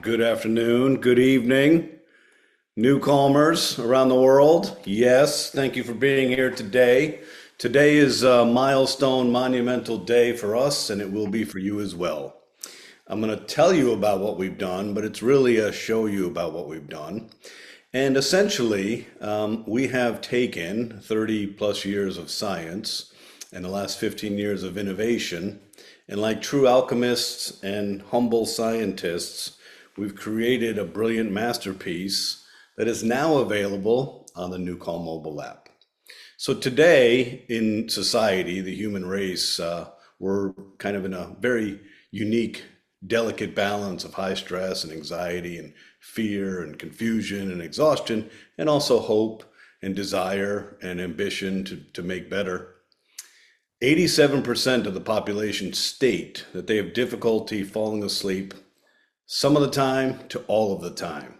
good afternoon, good evening, newcomers around the world. Yes, thank you for being here today. Today is a milestone, monumental day for us, and it will be for you as well. I'm going to tell you about what we've done, but it's really a show you about what we've done. And essentially, we have taken 30 plus years of science and the last 15 years of innovation, and like true alchemists and humble scientists, we've created a brilliant masterpiece that is now available on the NuCalm mobile app. So today in society, the human race, we're kind of in a very unique, delicate balance of high stress and anxiety and fear and confusion and exhaustion, and also hope and desire and ambition to make better. 87% of the population state that they have difficulty falling asleep some of the time to all of the time.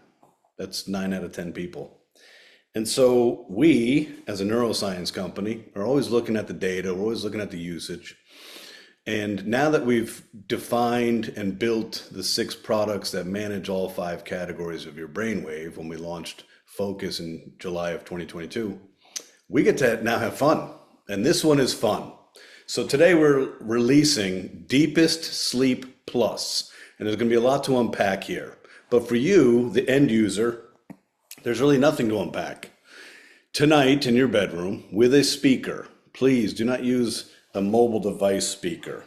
That's 9 out of 10 people. And so we, as a neuroscience company, are always looking at the data, we're always looking at the usage. And now that we've defined and built the 6 products that manage all 5 categories of your brainwave when we launched Focus in July of 2022, we get to now have fun. And this one is fun. So today we're releasing DeepestSleep Plus, and there's going to be a lot to unpack here. But for you, the end user, there's really nothing to unpack. Tonight in your bedroom with a speaker, please do not use a mobile device speaker.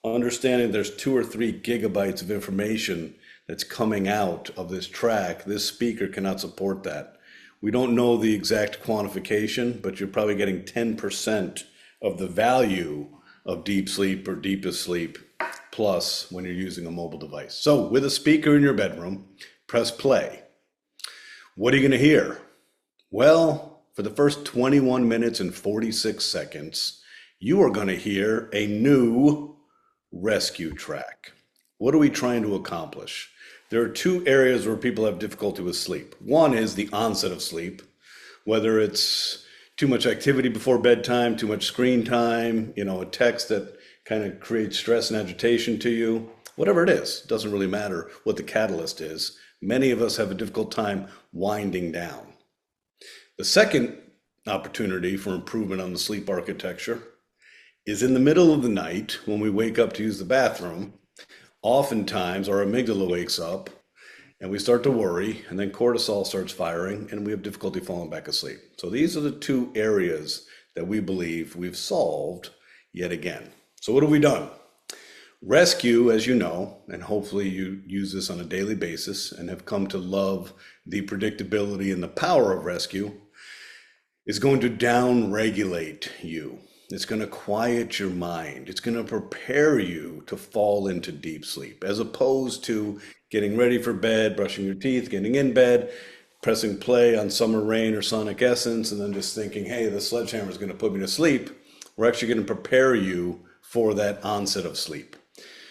Understanding there's 2 or 3 gigabytes of information that's coming out of this track, this speaker cannot support that. We don't know the exact quantification, but you're probably getting 10% of the value of deep sleep or deepest sleep plus when you're using a mobile device. So with a speaker in your bedroom, press play. What are you going to hear? Well, for the first 21 minutes and 46 seconds, you are going to hear a new rescue track. What are we trying to accomplish? There are 2 areas where people have difficulty with sleep. One is the onset of sleep, whether it's too much activity before bedtime, too much screen time, a text that kind of creates stress and agitation to you, whatever it is, doesn't really matter what the catalyst is. Many of us have a difficult time winding down. The second opportunity for improvement on the sleep architecture is in the middle of the night when we wake up to use the bathroom. Oftentimes our amygdala wakes up and we start to worry, and then cortisol starts firing and we have difficulty falling back asleep. So these are the 2 areas that we believe we've solved yet again. So what have we done? Rescue, as you know, and hopefully you use this on a daily basis and have come to love the predictability and the power of rescue, is going to downregulate you. It's going to quiet your mind. It's going to prepare you to fall into deep sleep, as opposed to getting ready for bed, brushing your teeth, getting in bed, pressing play on Summer Rain or Sonic Essence, and then just thinking, hey, the sledgehammer is going to put me to sleep. We're actually going to prepare you for that onset of sleep.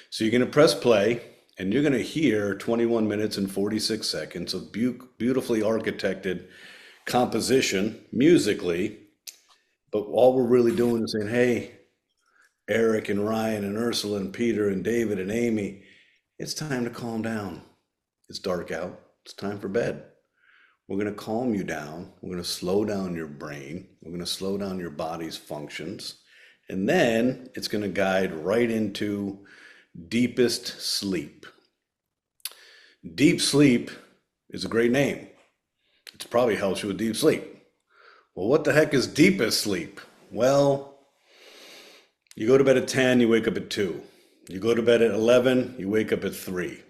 So you're going to press play, and you're going to hear 21 minutes and 46 seconds of beautifully architected composition musically. But all we're really doing is saying, hey, Eric and Ryan and Ursula and Peter and David and Amy, it's time to calm down. It's dark out. It's time for bed. We're going to calm you down. We're going to slow down your brain. We're going to slow down your body's functions. And then it's going to guide right into deepest sleep. Deep sleep is a great name. It probably helps you with deep sleep. Well, what the heck is deepest sleep? Well, you go to bed at 10, you wake up at 2. You go to bed at 11, you wake up at 3.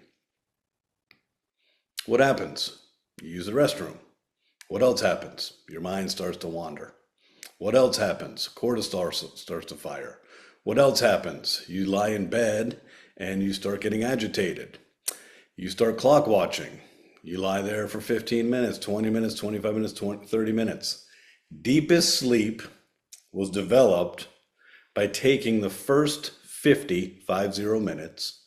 What happens? You use the restroom. What else happens? Your mind starts to wander. What else happens? Cortisol starts to fire. What else happens? You lie in bed and you start getting agitated. You start clock watching. You lie there for 15 minutes, 20 minutes, 25 minutes, 30 minutes. Deepest sleep was developed by taking the first 50 minutes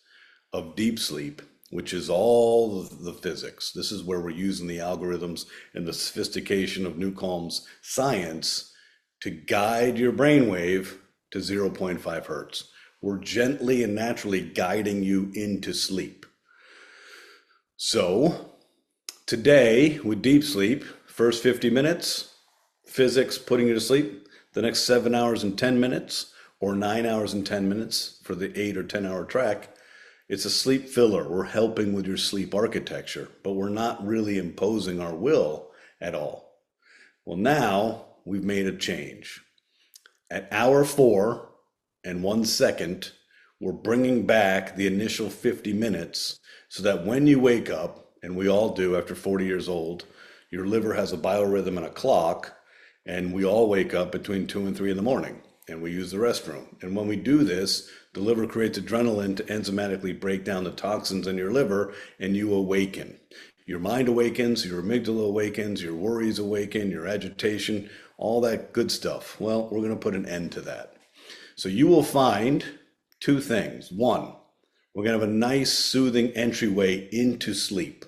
of deep sleep, which is all the physics. This is where we're using the algorithms and the sophistication of NuCalm's science to guide your brainwave to 0.5 hertz. We're gently and naturally guiding you into sleep. So today with deep sleep, first 50 minutes, physics putting you to sleep, the next 7 hours and 10 minutes, or 9 hours and 10 minutes for the 8 or 10-hour track, it's a sleep filler. We're helping with your sleep architecture, but we're not really imposing our will at all. Well, now we've made a change. At hour 4 and 1 second, we're bringing back the initial 50 minutes so that when you wake up, and we all do after 40 years old, your liver has a biorhythm and a clock, and we all wake up between 2 and 3 in the morning, and we use the restroom. And when we do this, the liver creates adrenaline to enzymatically break down the toxins in your liver, and you awaken. Your mind awakens, your amygdala awakens, your worries awaken, your agitation, all that good stuff. Well, we're going to put an end to that. So you will find two things. One, we're going to have a nice soothing entryway into sleep.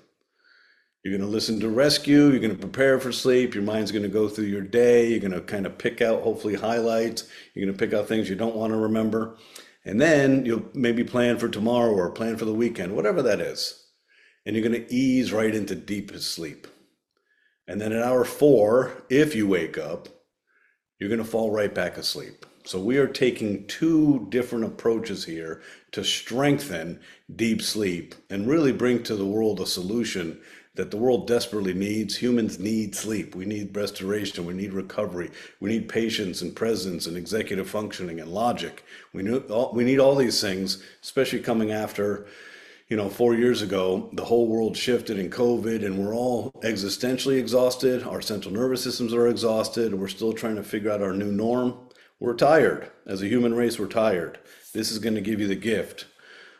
You're going to listen to rescue, you're going to prepare for sleep, your mind's going to go through your day, you're going to kind of pick out hopefully highlights, you're going to pick out things you don't want to remember, and then you'll maybe plan for tomorrow or plan for the weekend, whatever that is. And you're going to ease right into deepest sleep. And then at hour 4, if you wake up, you're going to fall right back asleep. So we are taking two different approaches here to strengthen deep sleep and really bring to the world a solution that the world desperately needs. Humans need sleep. We need restoration. We need recovery. We need patience and presence and executive functioning and logic. We need all these things, especially coming after 4 years ago, the whole world shifted in COVID and we're all existentially exhausted. Our central nervous systems are exhausted. And we're still trying to figure out our new norm. We're tired. As a human race, we're tired. This is going to give you the gift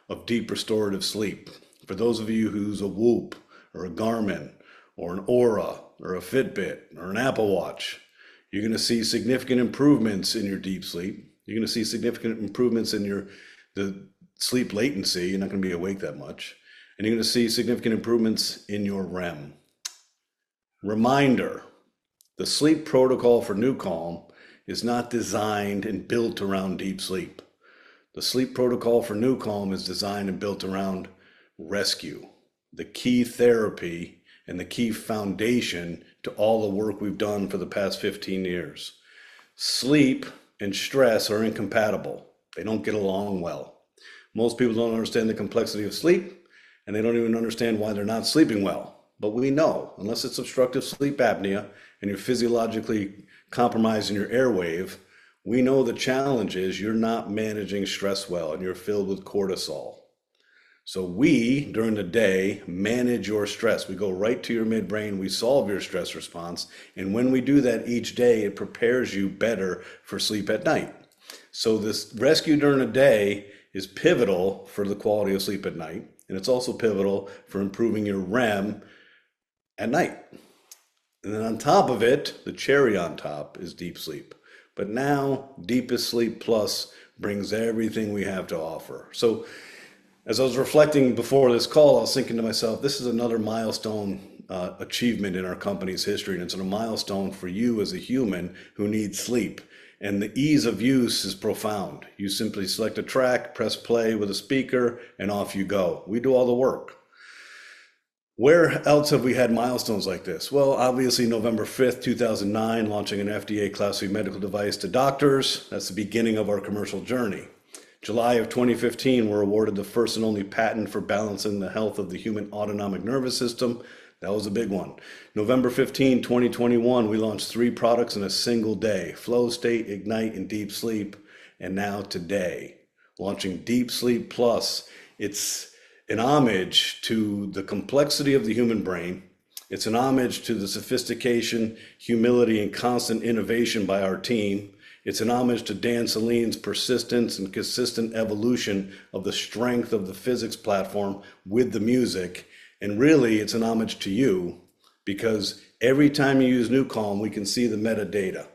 of deep restorative sleep. For those of you who's a Whoop or a Garmin or an Aura or a Fitbit or an Apple Watch, you're going to see significant improvements in your deep sleep. You're going to see significant improvements in the sleep latency. You're not going to be awake that much. And you're going to see significant improvements in your REM. Reminder, the sleep protocol for NuCalm is not designed and built around deep sleep. The sleep protocol for NuCalm is designed and built around rescue, the key therapy and the key foundation to all the work we've done for the past 15 years. Sleep and stress are incompatible. They don't get along well. Most people don't understand the complexity of sleep, and they don't even understand why they're not sleeping well. But we know, unless it's obstructive sleep apnea and you're physiologically compromising your airwave, we know the challenge is you're not managing stress well and you're filled with cortisol. So we, during the day, manage your stress. We go right to your midbrain, we solve your stress response, and when we do that each day, it prepares you better for sleep at night. So this rescue during the day is pivotal for the quality of sleep at night, and it's also pivotal for improving your REM at night. And then on top of it, the cherry on top is deep sleep. But now DeepestSleep Plus brings everything we have to offer. So as I was reflecting before this call, I was thinking to myself, this is another milestone achievement in our company's history, and it's a milestone for you as a human who needs sleep. And the ease of use is profound. You simply select a track, press play with a speaker, and off you go. We do all the work. Where else have we had milestones like this? Well, obviously November 5th, 2009, launching an FDA Class III medical device to doctors. That's the beginning of our commercial journey. July of 2015, we're awarded the first and only patent for balancing the health of the human autonomic nervous system. That was a big one. November 15, 2021, we launched 3 products in a single day: Flow State, Ignite, and Deep Sleep. And now today, launching Deep Sleep Plus. It's an homage to the complexity of the human brain. It's an homage to the sophistication, humility, and constant innovation by our team. It's an homage to Dan Selene's persistence and consistent evolution of the strength of the physics platform with the music. And really, it's an homage to you, because every time you use NuCalm, we can see the metadata.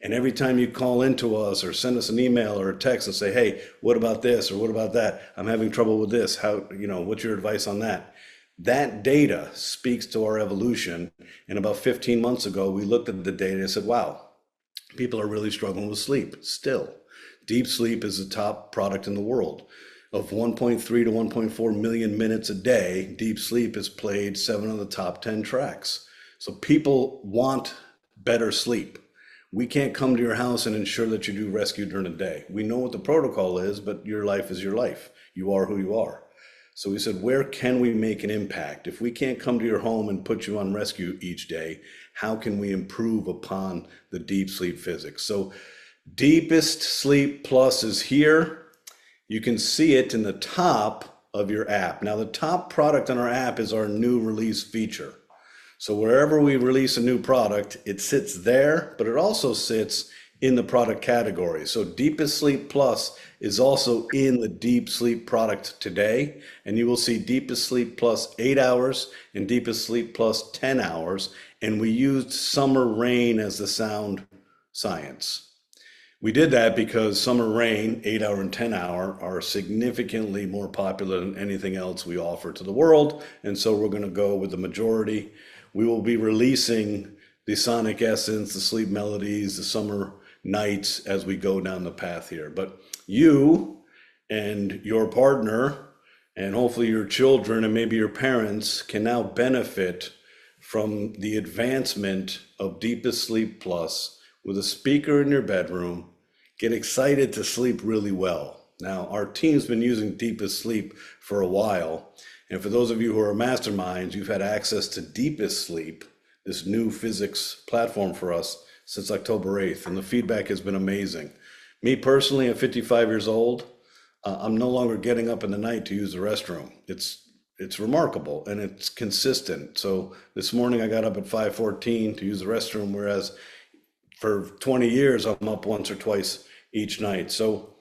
And every time you call into us or send us an email or a text and say, hey, what about this or what about that? I'm having trouble with this. What's your advice on that? That data speaks to our evolution. And about 15 months ago, we looked at the data and said, wow, people are really struggling with sleep still. Deep sleep is the top product in the world. of 1.3 to 1.4 million minutes a day, Deep Sleep has played 7 of the top 10 tracks. So people want better sleep. We can't come to your house and ensure that you do rescue during the day. We know what the protocol is, but your life is your life. You are who you are. So we said, where can we make an impact? If we can't come to your home and put you on rescue each day, how can we improve upon the deep sleep physics? So DeepestSleep Plus is here. You can see it in the top of your app. Now, the top product on our app is our new release feature. So wherever we release a new product, it sits there, but it also sits in the product category. So DeepestSleep Plus is also in the Deep Sleep product today, and you will see DeepestSleep Plus 8 hours and DeepestSleep Plus 10 hours, and we used summer rain as the sound science. We did that because summer rain, 8 hour and 10 hour, are significantly more popular than anything else we offer to the world. And so we're going to go with the majority. We will be releasing the sonic essence, the sleep melodies, the summer nights as we go down the path here. But you and your partner, and hopefully your children and maybe your parents, can now benefit from the advancement of DeepestSleep Plus with a speaker in your bedroom. Get excited to sleep really well. Now, our team's been using DeepestSleep for a while. And for those of you who are masterminds, you've had access to DeepestSleep, this new physics platform for us, since October 8th. And the feedback has been amazing. Me personally, at 55 years old, I'm no longer getting up in the night to use the restroom. It's remarkable and it's consistent. So this morning I got up at 5:14 to use the restroom, whereas for 20 years I'm up once or twice each night. So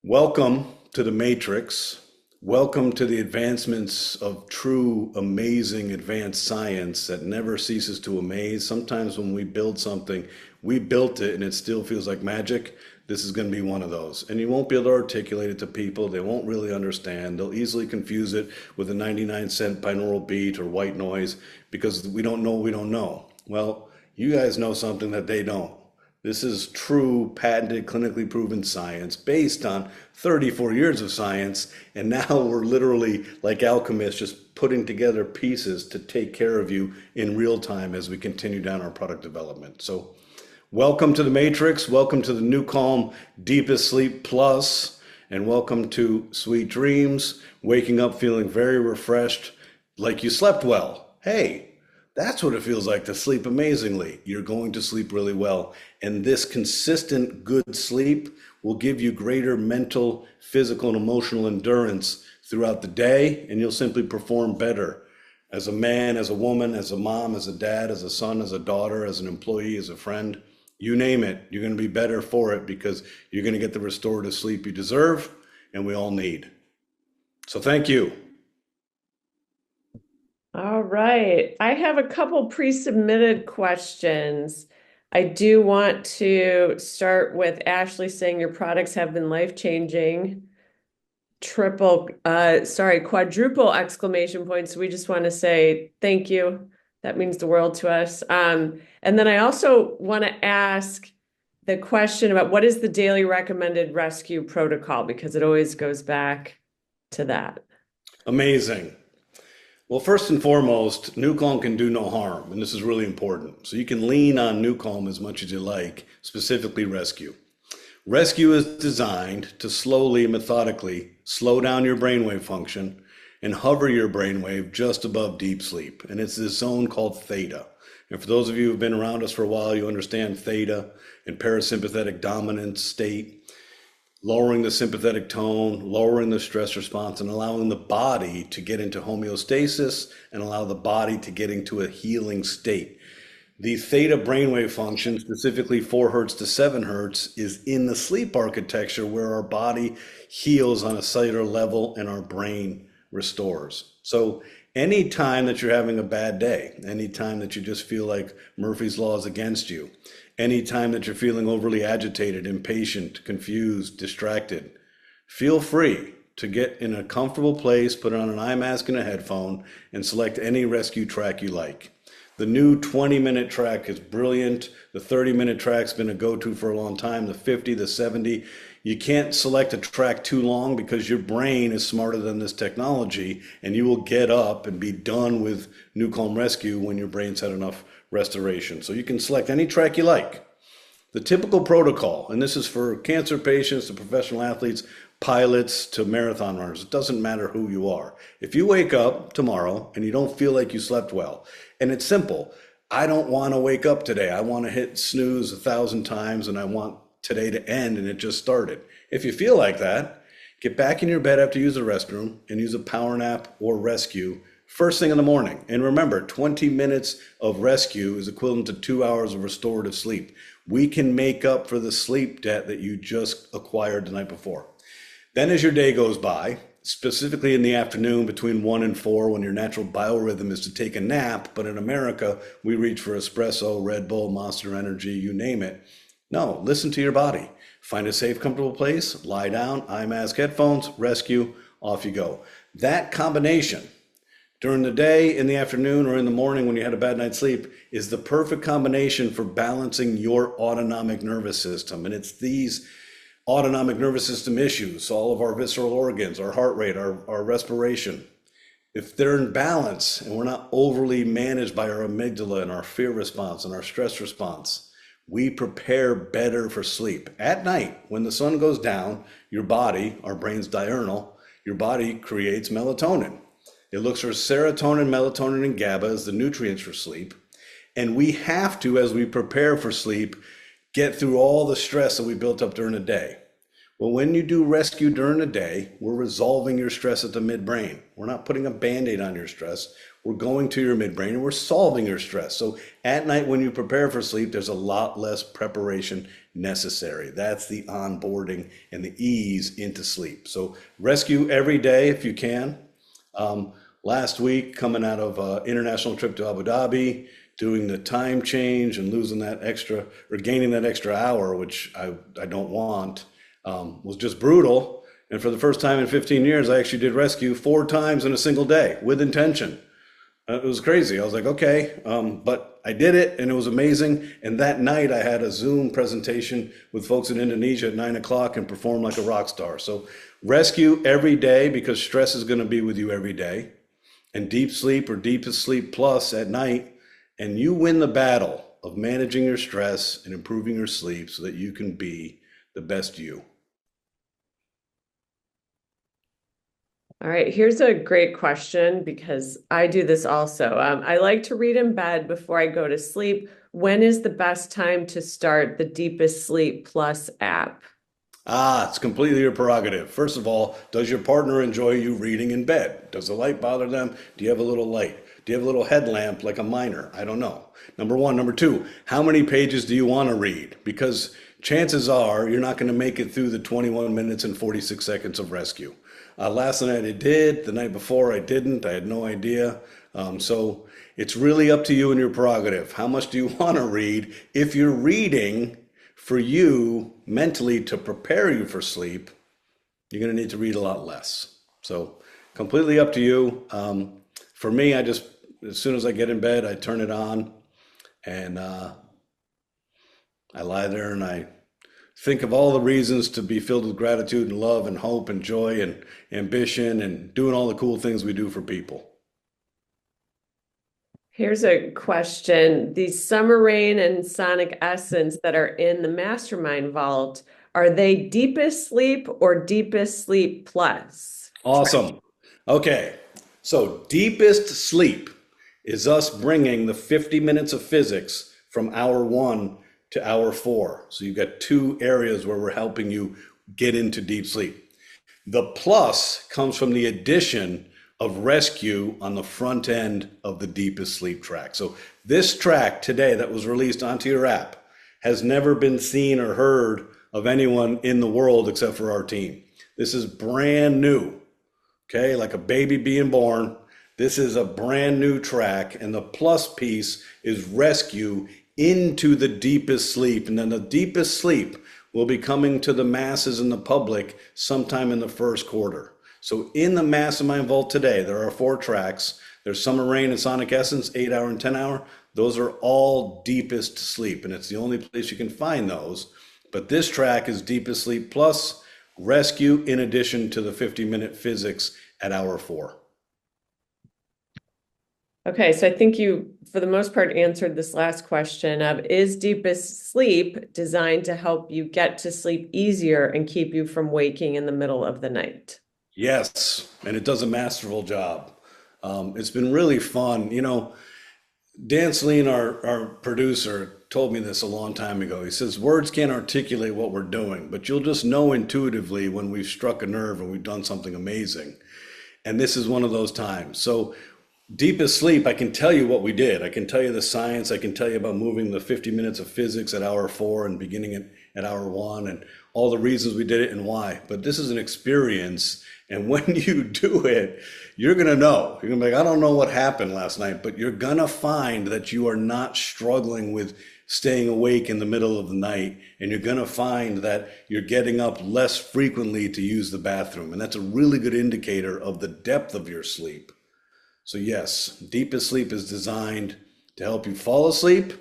welcome to the Matrix. Welcome to the advancements of true, amazing, advanced science that never ceases to amaze. Sometimes when we build something, we built it and it still feels like magic. This is going to be one of those. And you won't be able to articulate it to people. They won't really understand. They'll easily confuse it with a 99-cent binaural beat or white noise because we don't know what we don't know. Well, you guys know something that they don't. This is true, patented, clinically proven science based on 34 years of science. And now we're literally like alchemists, just putting together pieces to take care of you in real time as we continue down our product development. So welcome to the Matrix. Welcome to the NuCalm DeepestSleep Plus, and welcome to Sweet Dreams, waking up feeling very refreshed, like you slept well. Hey, that's what it feels like to sleep amazingly. You're going to sleep really well. And this consistent good sleep will give you greater mental, physical, and emotional endurance throughout the day, and you'll simply perform better as a man, as a woman, as a mom, as a dad, as a son, as a daughter, as an employee, as a friend. You name it, you're going to be better for it because you're going to get the restorative sleep you deserve and we all need. So thank you. All right. I have a couple pre-submitted questions. I do want to start with Ashley saying your products have been life-changing. Quadruple exclamation points. We just want to say thank you. That means the world to us. And then I also want to ask the question about what is the daily recommended rescue protocol, because it always goes back to that. Amazing. Well, first and foremost, NuCalm can do no harm, and this is really important. So you can lean on NuCalm as much as you like, specifically rescue. Rescue is designed to slowly, methodically slow down your brainwave function and hover your brainwave just above deep sleep. And it's this zone called theta. And for those of you who have been around us for a while, you understand theta and parasympathetic dominant state, lowering the sympathetic tone, lowering the stress response, and allowing the body to get into homeostasis and allow the body to get into a healing state. The theta brainwave function, specifically 4 hertz to 7 hertz, is in the sleep architecture where our body heals on a cellular level and our brain restores. So anytime that you're having a bad day, anytime that you just feel like Murphy's Law is against you, anytime that you're feeling overly agitated, impatient, confused, distracted, feel free to get in a comfortable place, put on an eye mask and a headphone, and select any rescue track you like. The new 20-minute track is brilliant. The 30-minute track's been a go-to for a long time. The 50, the 70. You can't select a track too long because your brain is smarter than this technology, and you will get up and be done with NuCalm Rescue when your brain's had enough restoration. So you can select any track you like. The typical protocol, and this is for cancer patients to professional athletes, pilots to marathon runners, it doesn't matter who you are. If you wake up tomorrow and you don't feel like you slept well, and it's simple, I don't want to wake up today. I want to hit snooze 1,000 times and I want today to end and it just started. If you feel like that, get back in your bed after you use the restroom and use a power nap or rescue first thing in the morning. And remember, 20 minutes of rescue is equivalent to 2 hours of restorative sleep. We can make up for the sleep debt that you just acquired the night before. Then as your day goes by, specifically in the afternoon between 1 and 4 when your natural biorhythm is to take a nap, but in America, we reach for espresso, Red Bull, Monster Energy, you name it. No, listen to your body. Find a safe, comfortable place, lie down, eye mask, headphones, rescue, off you go. That combination during the day, in the afternoon, or in the morning when you had a bad night's sleep is the perfect combination for balancing your autonomic nervous system. And it's these autonomic nervous system issues, all of our visceral organs, our heart rate, our respiration. If they're in balance and we're not overly managed by our amygdala and our fear response and our stress response, we prepare better for sleep. At night, when the sun goes down, your body, our brain's diurnal, your body creates melatonin. It looks for serotonin, melatonin, and GABA as the nutrients for sleep. And we have to, as we prepare for sleep, get through all the stress that we built up during the day. Well, when you do rescue during the day, we're resolving your stress at the midbrain. We're not putting a Band-Aid on your stress. We're going to your midbrain and we're solving your stress. So at night when you prepare for sleep, there's a lot less preparation necessary. That's the onboarding and the ease into sleep. So rescue every day if you can. Last week, coming out of international trip to Abu Dhabi, doing the time change and losing that extra or gaining that extra hour, which I don't want, was just brutal. And for the first time in 15 years, I actually did rescue 4 times in a single day with intention. It was crazy. I was like, okay, but I did it and it was amazing. And that night I had a Zoom presentation with folks in Indonesia at 9 o'clock and performed like a rock star. So rescue every day because stress is going to be with you every day. And deep sleep or DeepestSleep Plus at night. And you win the battle of managing your stress and improving your sleep so that you can be the best you. All right, here's a great question because I do this also. I like to read in bed before I go to sleep. When is the best time to start the DeepestSleep Plus app? It's completely your prerogative. First of all, does your partner enjoy you reading in bed? Does the light bother them? Do you have a little light? Do you have a little headlamp like a miner? I don't know. Number one. Number two, how many pages do you want to read? Because chances are you're not going to make it through the 21 minutes and 46 seconds of rescue. Last night I did, the night before I didn't, I had no idea. So it's really up to you and your prerogative. How much do you want to read? If you're reading for you mentally to prepare you for sleep, you're going to need to read a lot less. So completely up to you. For me, I just, as soon as I get in bed, I turn it on and I lie there and I think of all the reasons to be filled with gratitude and love and hope and joy and ambition and doing all the cool things we do for people. Here's a question. These Summer Rain and Sonic Essence that are in the Mastermind Vault, are they DeepestSleep or DeepestSleep Plus? Awesome. Okay. So DeepestSleep is us bringing the 50 minutes of physics from hour 1 to hour 4. So you've got 2 areas where we're helping you get into deep sleep. The plus comes from the addition of rescue on the front end of the DeepestSleep track. So this track today that was released onto your app has never been seen or heard of anyone in the world except for our team. This is brand new, okay? Like a baby being born. This is a brand new track, and the plus piece is rescue into the deepest sleep. And then the deepest sleep will be coming to the masses and the public sometime in the first quarter. So in the Mastermind Vault today, there are 4 tracks. There's Summer Rain and Sonic Essence, 8 hour and 10 hour. Those are all Deepest Sleep, and it's the only place you can find those. But this track is Deepest Sleep Plus Rescue in addition to the 50-minute physics at hour 4. Okay, so I think you, for the most part, answered this last question of, is Deepest Sleep designed to help you get to sleep easier and keep you from waking in the middle of the night? Yes, and it does a masterful job. It's been really fun. Dan Celine, our producer, told me this a long time ago. He says, words can't articulate what we're doing, but you'll just know intuitively when we've struck a nerve and we've done something amazing. And this is one of those times. So Deepest Sleep, I can tell you what we did. I can tell you the science. I can tell you about moving the 50 minutes of physics at hour 4 and beginning it at hour 1 and all the reasons we did it and why. But this is an experience. And when you do it, you're going to know. You're going to be like, I don't know what happened last night, but you're going to find that you are not struggling with staying awake in the middle of the night. And you're going to find that you're getting up less frequently to use the bathroom. And that's a really good indicator of the depth of your sleep. So yes, Deepest Sleep is designed to help you fall asleep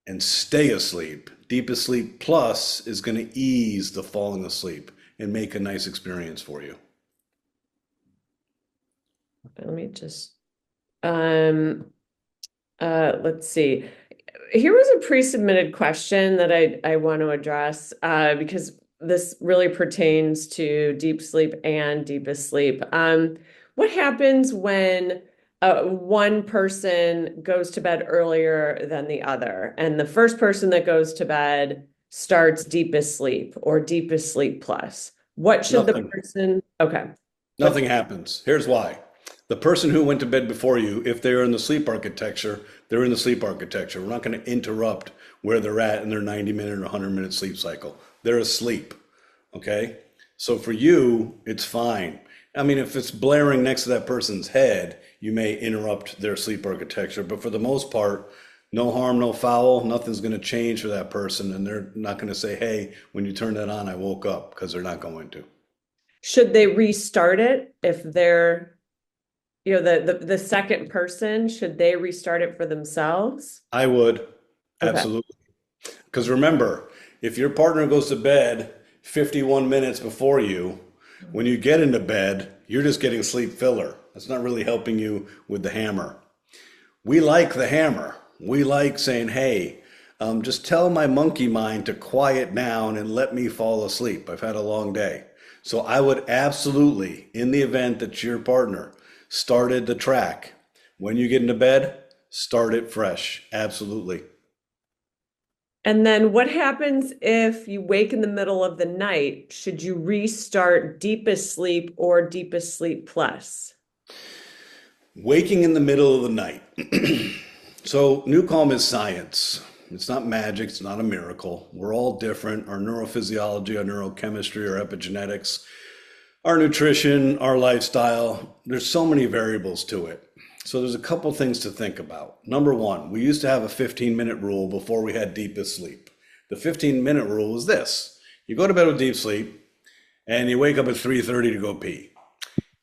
and stay asleep. Deepest Sleep Plus is going to ease the falling asleep and make a nice experience for you. Let me just, let's see. Here was a pre-submitted question that I want to address because this really pertains to deep sleep and deepest sleep. What happens when one person goes to bed earlier than the other, and the first person that goes to bed starts deepest sleep or deepest sleep plus? What should the person, okay. Nothing happens. Here's why. The person who went to bed before you, if they're in the sleep architecture, they're in the sleep architecture. We're not going to interrupt where they're at in their 90-minute or 100-minute sleep cycle. They're asleep, okay? So for you, it's fine. I mean, if it's blaring next to that person's head, you may interrupt their sleep architecture. But for the most part, no harm, no foul. Nothing's going to change for that person. And they're not going to say, hey, when you turn that on, I woke up, because they're not going to. Should they restart it if they're, the second person, should they restart it for themselves? I would, Okay. absolutely. Because remember, if your partner goes to bed 51 minutes before you, when you get into bed, you're just getting sleep filler. That's not really helping you with the hammer. We like the hammer. We like saying, hey, just tell my monkey mind to quiet down and let me fall asleep. I've had a long day. So I would absolutely, in the event that your partner started the track, when you get into bed, start it fresh. Absolutely. And then what happens if you wake in the middle of the night? Should you restart deepest sleep or deepest sleep plus? Waking in the middle of the night. So NuCalm is science. It's not magic. It's not a miracle. We're all different. Our neurophysiology, our neurochemistry, our epigenetics, our nutrition, our lifestyle. There's so many variables to it. So there's a couple things to think about. Number one, we used to have a 15-minute rule before we had deepest sleep. The 15-minute rule is this. You go to bed with deep sleep and you wake up at 3:30 to go pee.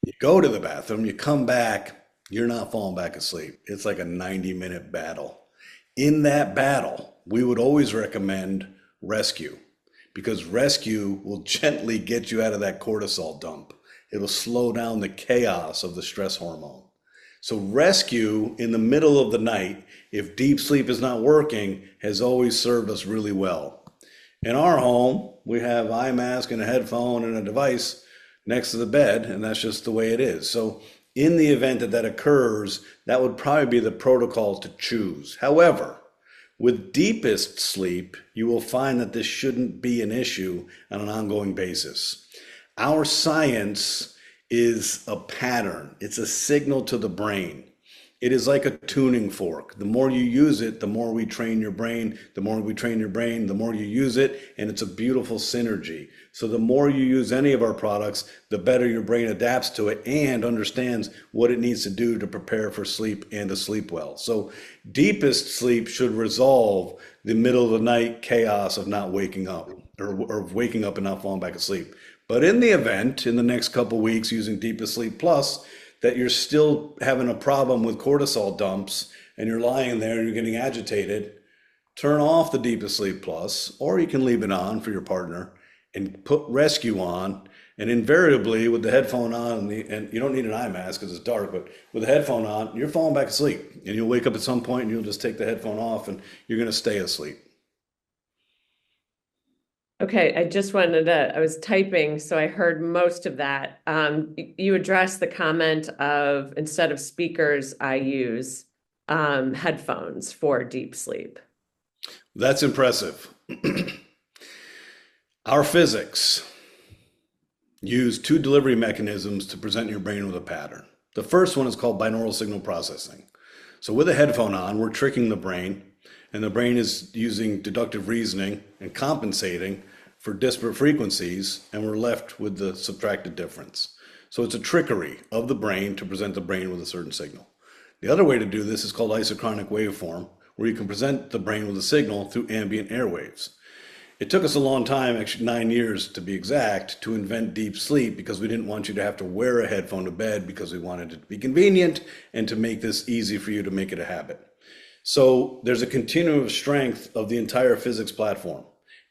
You go to the bathroom, you come back, you're not falling back asleep. It's like a 90-minute battle. In that battle, we would always recommend rescue, because rescue will gently get you out of that cortisol dump. It'll slow down the chaos of the stress hormone. So rescue in the middle of the night, if deep sleep is not working, has always served us really well. In our home, we have eye mask and a headphone and a device next to the bed, and that's just the way it is. So in the event that that occurs, that would probably be the protocol to choose. However, with deepest sleep, you will find that this shouldn't be an issue on an ongoing basis. Our science is a pattern. It's a signal to the brain. It is like a tuning fork. The more you use it, the more we train your brain. The more we train your brain, the more you use it, and it's a beautiful synergy. So the more you use any of our products, the better your brain adapts to it and understands what it needs to do to prepare for sleep and to sleep well. So deepest sleep should resolve the middle of the night chaos of not waking up, or waking up and not falling back asleep. But in the event, in the next couple of weeks using Deepest Sleep Plus, that you're still having a problem with cortisol dumps and you're lying there and you're getting agitated, turn off the Deepest Sleep Plus, or you can leave it on for your partner and put rescue on. And invariably, with the headphone on, and you don't need an eye mask because it's dark, but with the headphone on, you're falling back asleep. And you'll wake up at some point and you'll just take the headphone off and you're going to stay asleep. Okay, I was typing, so I heard most of that. You addressed the comment of instead of speakers, I use headphones for deep sleep. That's impressive. Our physics use two delivery mechanisms to present your brain with a pattern. The first one is called binaural signal processing. So with a headphone on, we're tricking the brain, and the brain is using deductive reasoning and compensating for disparate frequencies, and we're left with the subtracted difference. So it's a trickery of the brain to present the brain with a certain signal. The other way to do this is called isochronic waveform, where you can present the brain with a signal through ambient airwaves. It took us a long time, actually 9 years to be exact, to invent deep sleep because we didn't want you to have to wear a headphone to bed because we wanted it to be convenient and to make this easy for you to make it a habit. So there's a continuum of strength of the entire physics platform.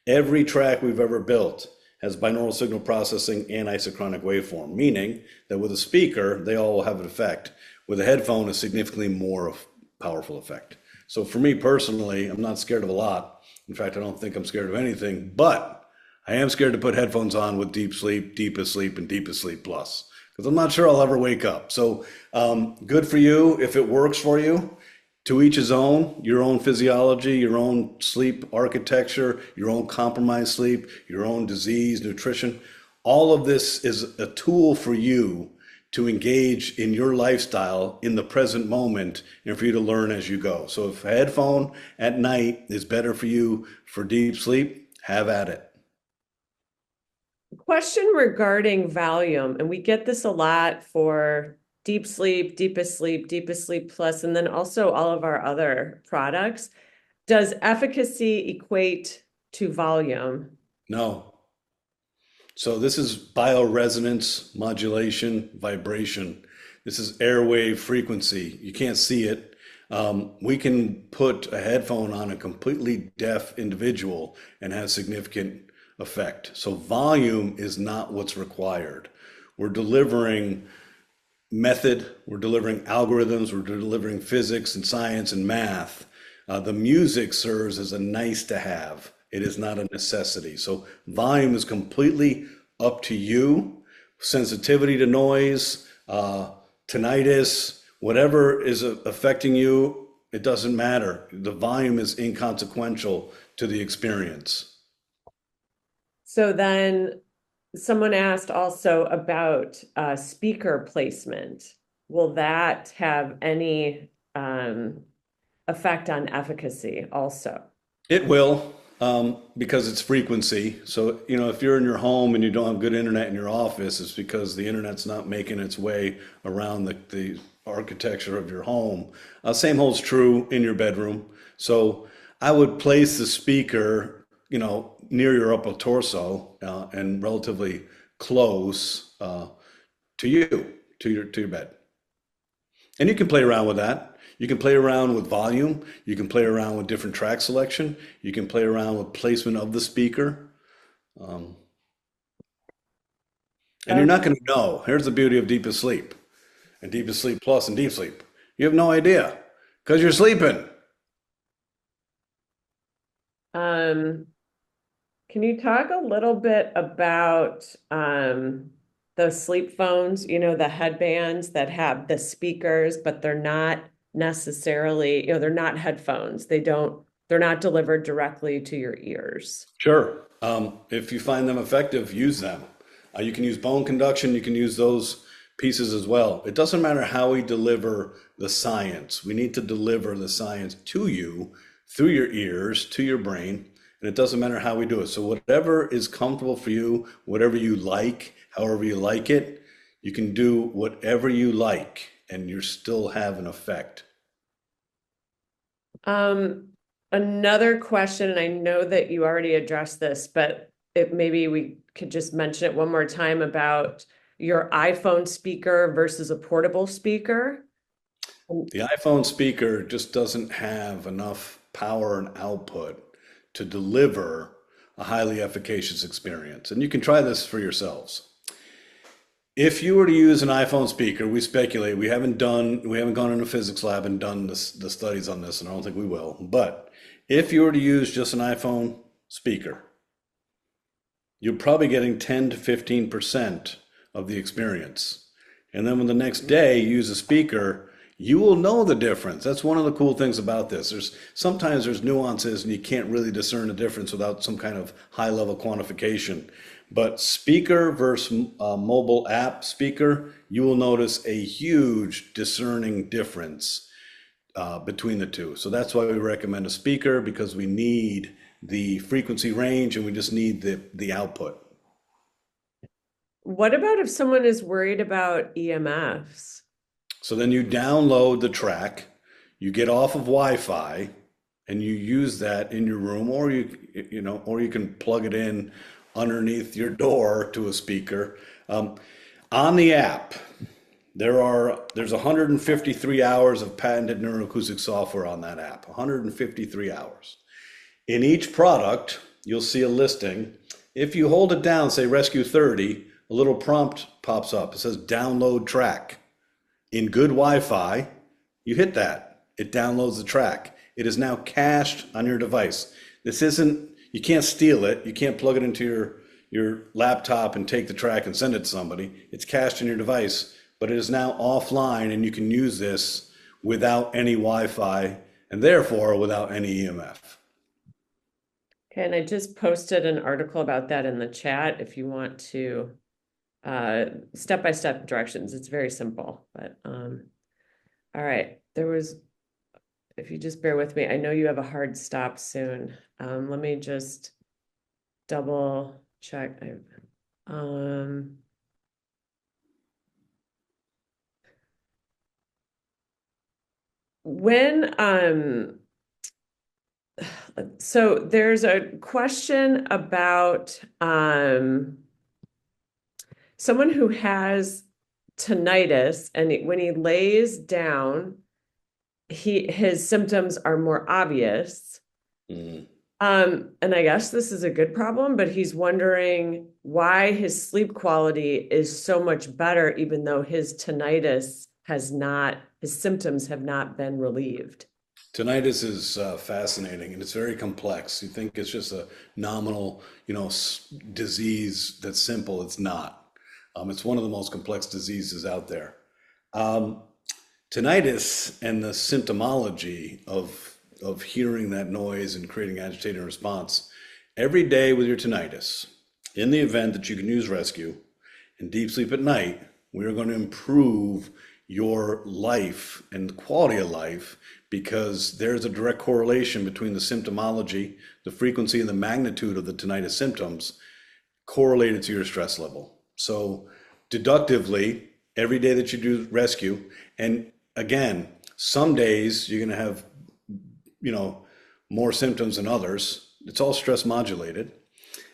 Every track we've ever built has binaural signal processing and isochronic waveform, meaning that with a speaker, they all will have an effect. With a headphone, a significantly more powerful effect. So for me personally, I'm not scared of a lot. In fact, I don't think I'm scared of anything, but I am scared to put headphones on with deep sleep, deepest sleep, and deepest sleep plus, because I'm not sure I'll ever wake up. So good for you if it works for you. To each his own, your own physiology, your own sleep architecture, your own compromised sleep, your own disease, nutrition. All of this is a tool for you to engage in your lifestyle in the present moment and for you to learn as you go. So if a headphone at night is better for you for deep sleep, have at it. Question regarding volume, and we get this a lot for deep sleep, deepest sleep plus, and then also all of our other products. Does efficacy equate to volume? No. So this is bioresonance, modulation, vibration. This is airwave frequency. You can't see it. We can put a headphone on a completely deaf individual and have significant effect. So volume is not what's required. We're delivering method, we're delivering algorithms, we're delivering physics and science and math. The music serves as a nice to have. It is not a necessity. So volume is completely up to you. Sensitivity to noise, tinnitus, whatever is affecting you, it doesn't matter. The volume is inconsequential to the experience. So then someone asked also about speaker placement. Will that have any effect on efficacy also? It will, because it's frequency. So, if you're in your home and you don't have good internet in your office, it's because the internet's not making its way around the architecture of your home. Same holds true in your bedroom. So I would place the speaker, near your upper torso and relatively close to your bed. And you can play around with that. You can play around with volume. You can play around with different track selection. You can play around with placement of the speaker. And you're not going to know. Here's the beauty of Deepest Sleep and Deepest Sleep Plus and Deep Sleep. You have no idea because you're sleeping. Can you talk a little bit about those sleep phones, the headbands that have the speakers, but they're not necessarily, they're not headphones. They're not delivered directly to your ears. Sure. If you find them effective, use them. You can use bone conduction. You can use those pieces as well. It doesn't matter how we deliver the science. We need to deliver the science to you through your ears, to your brain, and it doesn't matter how we do it. So whatever is comfortable for you, whatever you like, however you like it, you can do whatever you like, and you still have an effect. Another question, and I know that you already addressed this, but maybe we could just mention it one more time about your iPhone speaker versus a portable speaker. The iPhone speaker just doesn't have enough power and output to deliver a highly efficacious experience. And you can try this for yourselves. If you were to use an iPhone speaker, we speculate, we haven't gone in a physics lab and done this, the studies on this, and I don't think we will. But if you were to use just an iPhone speaker, you're probably getting 10 to 15% of the experience. And then when the next day you use a speaker, you will know the difference. That's one of the cool things about this. Sometimes there's nuances and you can't really discern the difference without some kind of high level quantification. But speaker versus mobile app speaker, you will notice a huge discerning difference between the two. So that's why we recommend a speaker, because we need the frequency range and we just need the output. What about if someone is worried about EMFs? So then you download the track, you get off of Wi-Fi, and you use that in your room, or or you can plug it in underneath your door to a speaker. On the app, there's 153 hours of patented neuroacoustic software on that app. 153 hours. In each product, you'll see a listing. If you hold it down, say Rescue 30, a little prompt pops up. It says download track. In good Wi-Fi, you hit that. It downloads the track. It is now cached on your device. You can't steal it. You can't plug it into your laptop and take the track and send it to somebody. It's cached in your device, but it is now offline and you can use this without any Wi-Fi and therefore without any EMF. Okay, and I just posted an article about that in the chat if you want to step-by-step directions. It's very simple, but all right. If you just bear with me, I know you have a hard stop soon. Let me just double check. So there's a question about someone who has tinnitus, and when he lays down, his symptoms are more obvious. Mm. And I guess this is a good problem, but he's wondering why his sleep quality is so much better, even though his tinnitus his symptoms have not been relieved. Tinnitus is fascinating and it's very complex. You think it's just a nominal, disease that's simple. It's not. It's one of the most complex diseases out there. Tinnitus and the symptomology of hearing that noise and creating agitated response every day with your tinnitus, in the event that you can use rescue and deep sleep at night, we are going to improve your life and quality of life, because there's a direct correlation between the symptomology, the frequency and the magnitude of the tinnitus symptoms correlated to your stress level. So deductively, every day that you do rescue, and again, some days you're going to have, more symptoms than others. It's all stress modulated.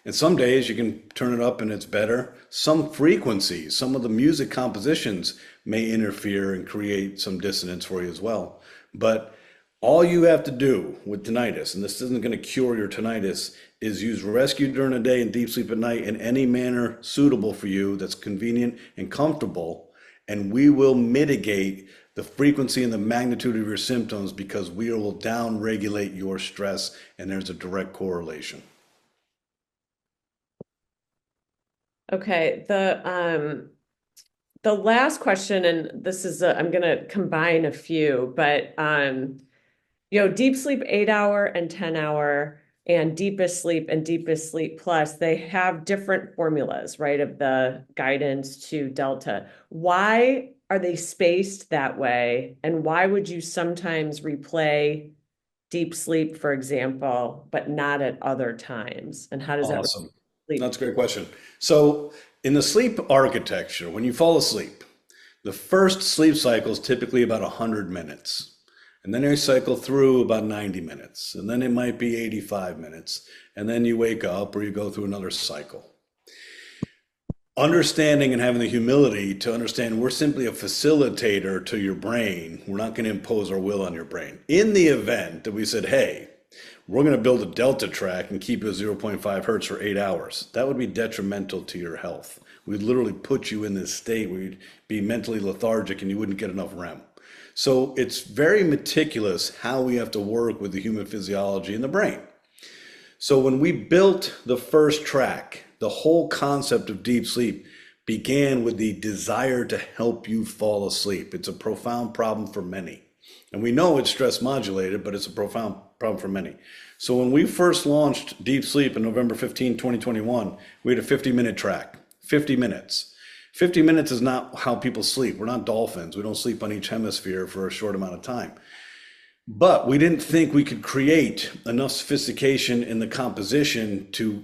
And some days you can turn it up and it's better. Some frequencies, some of the music compositions may interfere and create some dissonance for you as well. But all you have to do with tinnitus, and this isn't going to cure your tinnitus, is use rescue during the day and deep sleep at night in any manner suitable for you that's convenient and comfortable, and we will mitigate the frequency and the magnitude of your symptoms, because we will down-regulate your stress, and there's a direct correlation. Okay, the last question, and this is I'm going to combine a few, but deep sleep 8-hour and 10-hour, and deepest sleep and deepest sleep plus, they have different formulas, right, of the guidance to delta. Why are they spaced that way? And why would you sometimes replay deep sleep, for example, but not at other times? And how does that Awesome. relate? That's a great question. So in the sleep architecture, when you fall asleep, the first sleep cycle is typically about 100 minutes. And then they cycle through about 90 minutes. And then it might be 85 minutes. And then you wake up or you go through another cycle. Understanding and having the humility to understand we're simply a facilitator to your brain. We're not going to impose our will on your brain. In the event that we said, hey, we're going to build a delta track and keep you at 0.5 hertz for 8 hours, that would be detrimental to your health. We'd literally put you in this state where you'd be mentally lethargic and you wouldn't get enough REM. So it's very meticulous how we have to work with the human physiology and the brain. So when we built the first track, the whole concept of deep sleep began with the desire to help you fall asleep. It's a profound problem for many. And we know it's stress modulated, but it's a profound problem for many. So when we first launched Deep Sleep on November 15, 2021, we had a 50-minute track, 50 minutes. 50 minutes is not how people sleep. We're not dolphins. We don't sleep on each hemisphere for a short amount of time. But we didn't think we could create enough sophistication in the composition to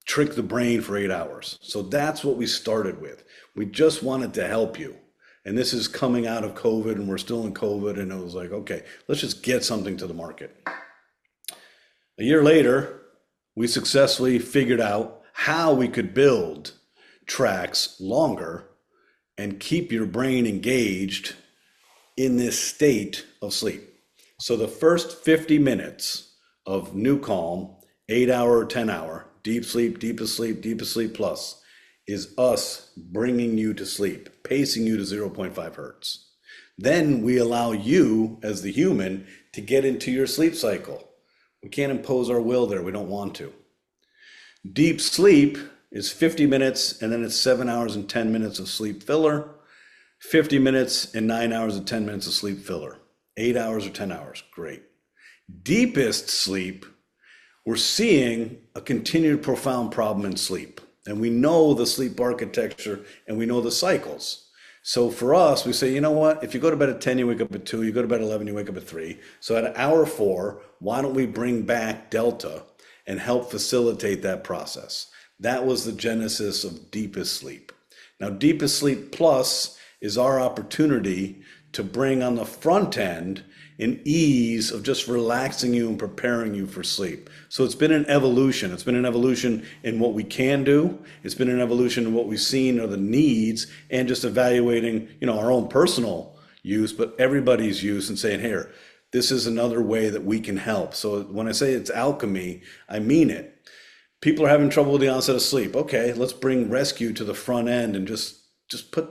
trick the brain for 8 hours. So that's what we started with. We just wanted to help you. And this is coming out of COVID, and we're still in COVID, and it was like, okay, let's just get something to the market. A year later, we successfully figured out how we could build tracks longer and keep your brain engaged in this state of sleep. So the first 50 minutes of NuCalm, 8-hour or 10-hour, deep sleep, deepest sleep, deepest sleep plus, is us bringing you to sleep, pacing you to 0.5 hertz. Then we allow you as the human to get into your sleep cycle. We can't impose our will there. We don't want to. Deep sleep is 50 minutes, and then it's 7 hours and 10 minutes of sleep filler, 50 minutes and 9 hours and 10 minutes of sleep filler. 8 hours or 10 hours, great. Deepest sleep, we're seeing a continued profound problem in sleep. And we know the sleep architecture and we know the cycles. So for us, we say, you know what? If you go to bed at 10, you wake up at 2, you go to bed at 11, you wake up at 3. So at hour 4, why don't we bring back Delta and help facilitate that process? That was the genesis of Deepest Sleep. Now, Deepest Sleep Plus is our opportunity to bring on the front end an ease of just relaxing you and preparing you for sleep. So it's been an evolution. It's been an evolution in what we can do. It's been an evolution in what we've seen are the needs and just evaluating, our own personal use, but everybody's use and saying, here, this is another way that we can help. So when I say it's alchemy, I mean it. People are having trouble with the onset of sleep. Okay, let's bring rescue to the front end and just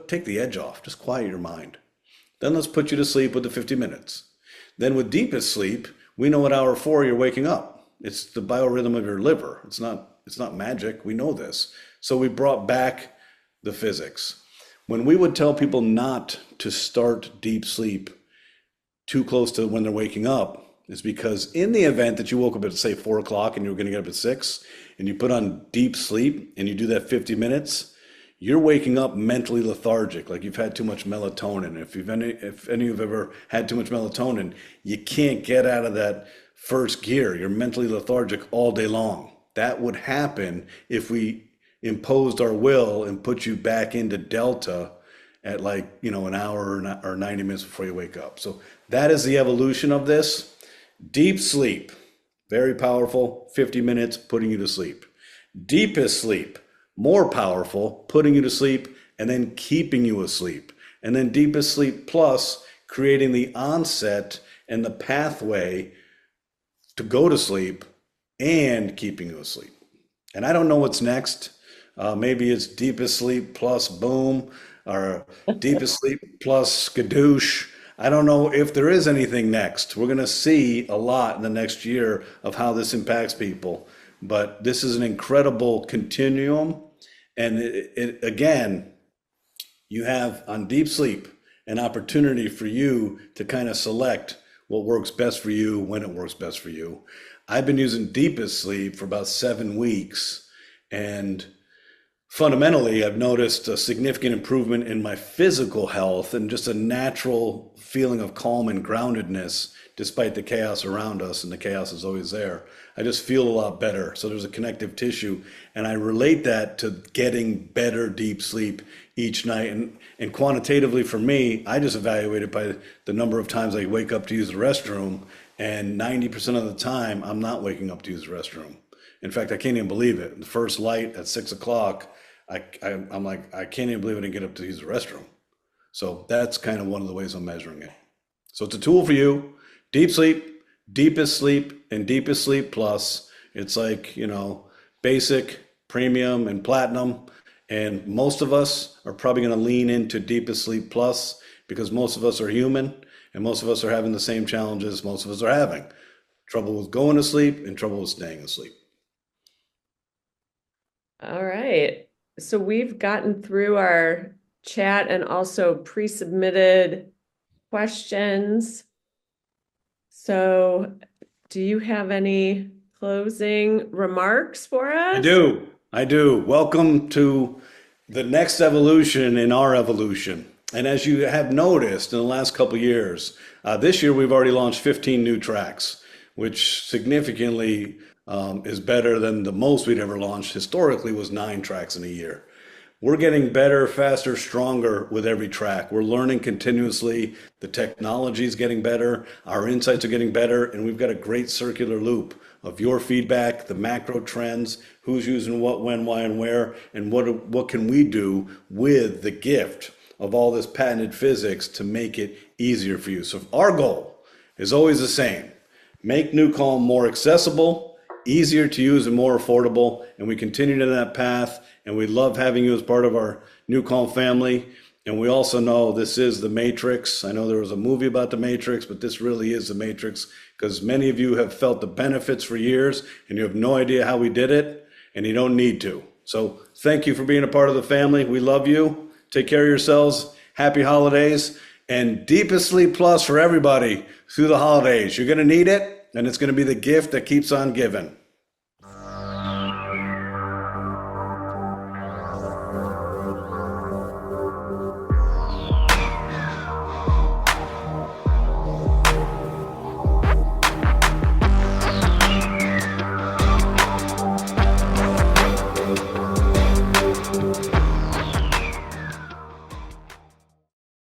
take the edge off. Just quiet your mind. Then let's put you to sleep with the 50 minutes. Then with deepest sleep, we know at hour 4 you're waking up. It's the biorhythm of your liver. It's not magic. We know this. So we brought back the physics. When we would tell people not to start deep sleep too close to when they're waking up, is because in the event that you woke up at, say, 4 o'clock and you were going to get up at 6, and you put on deep sleep and you do that 50 minutes, you're waking up mentally lethargic, like you've had too much melatonin. If any of you have ever had too much melatonin, you can't get out of that first gear. You're mentally lethargic all day long. That would happen if we imposed our will and put you back into delta at an hour or 90 minutes before you wake up. So that is the evolution of this. Deep sleep, very powerful, 50 minutes putting you to sleep. Deepest sleep, more powerful, putting you to sleep and then keeping you asleep. And then deepest sleep plus, creating the onset and the pathway to go to sleep and keeping you asleep. And I don't know what's next. Maybe it's deepest sleep plus boom, or deepest sleep plus skadoosh. I don't know if there is anything next. We're going to see a lot in the next year of how this impacts people. But this is an incredible continuum. And again, you have on deep sleep an opportunity for you to kind of select what works best for you when it works best for you. I've been using deepest sleep for about 7 weeks, and fundamentally, I've noticed a significant improvement in my physical health and just a natural feeling of calm and groundedness despite the chaos around us, and the chaos is always there. I just feel a lot better. So there's a connective tissue, and I relate that to getting better deep sleep each night. And quantitatively for me, I just evaluate it by the number of times I wake up to use the restroom, and 90% of the time, I'm not waking up to use the restroom. In fact, I can't even believe it. The first light at 6 o'clock, I'm like, I can't even believe I didn't get up to use the restroom. So that's kind of one of the ways I'm measuring it. So it's a tool for you. Deep sleep, deepest sleep, and deepest sleep plus. It's like, basic, premium, and platinum. And most of us are probably going to lean into deepest sleep plus because most of us are human and most of us are having the same challenges most of us are having. Trouble with going to sleep and trouble with staying asleep. All right. So we've gotten through our chat and also pre-submitted questions. So do you have any closing remarks for us? I do. Welcome to the next evolution in our evolution. And as you have noticed in the last couple of years, this year we've already launched 15 new tracks, which significantly is better than the most we'd ever launched. Historically was 9 tracks in a year. We're getting better, faster, stronger with every track. We're learning continuously. The technology is getting better. Our insights are getting better. And we've got a great circular loop of your feedback, the macro trends, who's using what, when, why, and where, and what can we do with the gift of all this patented physics to make it easier for you. So our goal is always the same. Make NuCalm more accessible, easier to use, and more affordable. And we continue to that path. And we love having you as part of our NuCalm family. And we also know this is the Matrix. I know there was a movie about the Matrix, but this really is the Matrix because many of you have felt the benefits for years and you have no idea how we did it and you don't need to. So thank you for being a part of the family. We love you. Take care of yourselves. Happy holidays and deepest sleep plus for everybody through the holidays. You're going to need it and it's going to be the gift that keeps on giving.